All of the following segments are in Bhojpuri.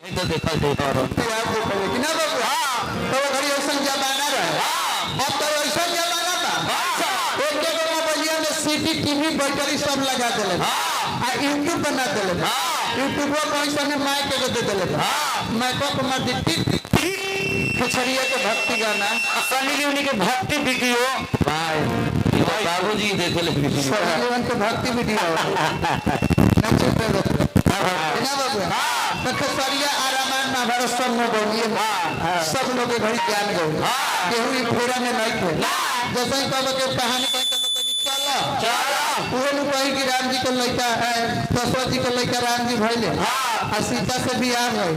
तो देखा देता यार देखो कि ना बाबू हां तो घड़ी ऐसा जमाना रहे अब तो ऐसा जमाना था एक के मोबाइल में सीडी टीवी बैटरी सब लगा देले आ यूट्यूब बना देले यूट्यूब पर पैसा में माइक के दे देले माइक पर मार दी खिचड़िया के भक्ति गाना सनी लियोनी के भक्ति वीडियो भाई बाबूजी देखे ले वीडियो सनी लियोन के भक्ति वीडियो नचे पे ना बाबू तो खसरिया आरामान महाभारत सब में बोलिए सब लोग के घड़ी ज्ञान गए केहू ई फेरा में नहीं थे जैसे ही कब के कहानी कह के लोग चलो चलो वो लोग कही कि राम जी के लड़का है दशरथ जी के लड़का राम जी भइले आ सीता से बियाह है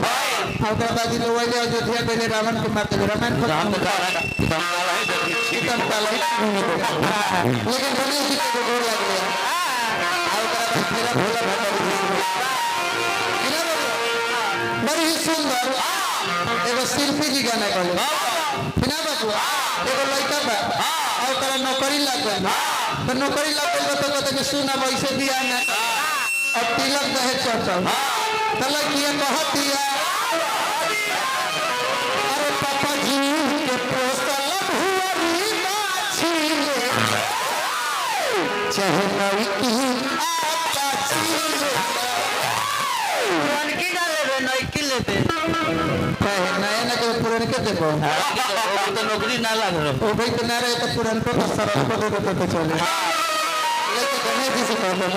ओकरा बाद लोग आइले अयोध्या पहले रावण के मार देले रामायण राम का एकदम काला लेकिन गणेश जी के गोर लग गया आ ओकरा फेरा भोला भाटा बड़ी सुंदर एगो शिल्पी जी गाना कहले बिना बाबू एगो लड़का बा और तेरा नौकरी लग गई तो नौकरी लग गई तो कहते कि सुना वैसे दिया ना और तिलक दहेज चढ़ता तो लड़कियां बहुत दिया अरे पापा जी के पोसल हुआ चाहे लड़की आता छीले उनकी ना लेबे नौकरी लेबे नया ना के पुरान के देखो तो नौकरी ना लाग रहा ओ भाई तो ना रहे तो पुरान को सरल को दे देते तो चले लेकिन गणेश जी से कह दो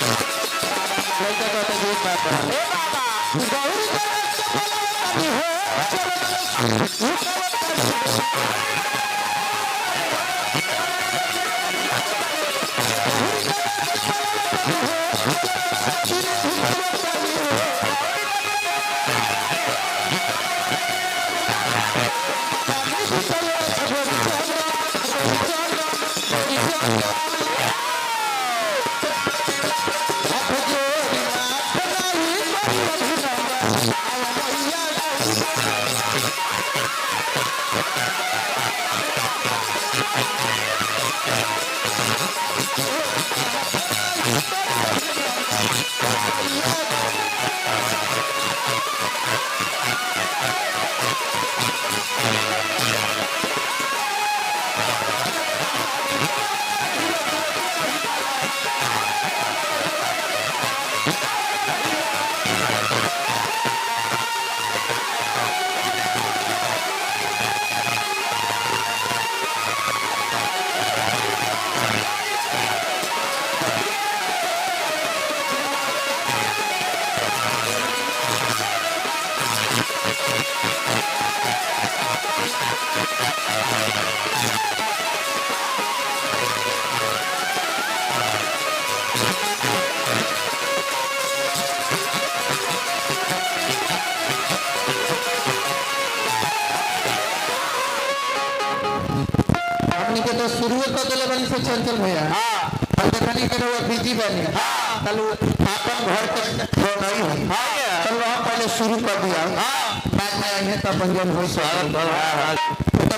लड़का कहता है एक बात है ए बाबा गौरी हमनी के तो शुरू कर देले बनी से चंचल भैया हां और देखनी के वो बिजी बनी कल अपन घर के नहीं है चलो हम पहले शुरू कर दिया बाद में आए तो पंजन हो तो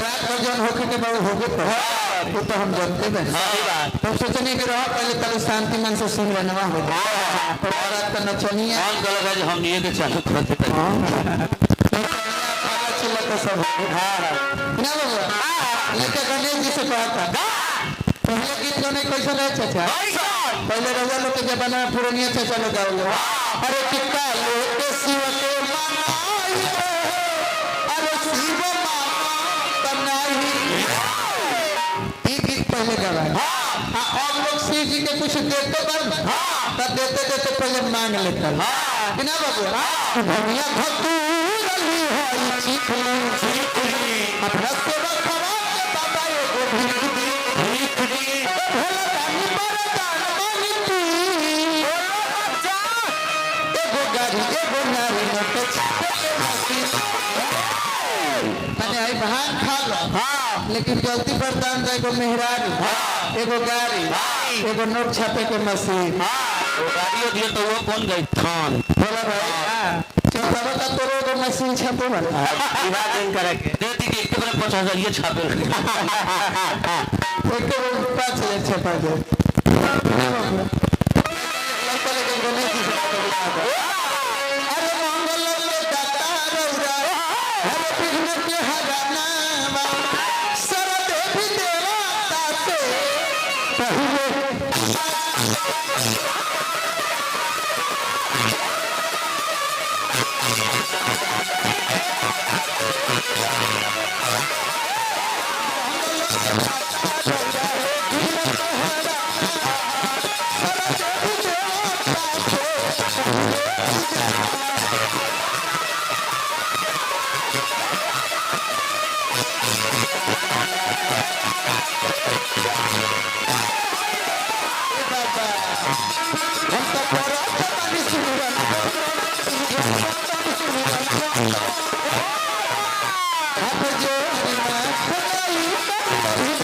रात भजन होके के बाद होगे तो हम जानते हैं सही बात तो सोचने के रहो पहले कल शांति मन से सिंह बनवा हो तो रात का नचनिया हम गलत है हम ये के चालू करते चला तो सब हां ना बाबा लेके गणेश जी से कहा था पहले गीत गाने कैसे रहे चाचा पहले रजा लोग के जमाना में पुरानिया चाचा लोग गाओ अरे कितना लोग शिव के मनाई अरे शिव बनाई ये गीत पहले गावा अब लोग शिव जी के कुछ देते पर तब देते देते पहले मांग लेते कि ना बाबू भैया भक्तूर ली है चिखली अपना सेवा खरा के बाबा एगो भिखदी भोला दानी बरदान मांगती एगो गाड़ी एगो नारी नट माने आई भान खा लो लेकिन गलती पर दान दे एगो मेहरारू एगो गाड़ी एगो नोट छापे के मशीन वो गाड़ियों दिए तो वो कौन गई थान बोला भाई चौथा बता तोरो एगो मशीन छापे वाला विवाह दिन करे के दे दी कि 50,000 ये छापे एक 5,000 छपा दे अरे मंगल ले दाता रौरा अरे विघ्न के हरना सर देवी देवता से पहिले हम तो करो पानी सुनवा हाथ जो हरिना खोलाई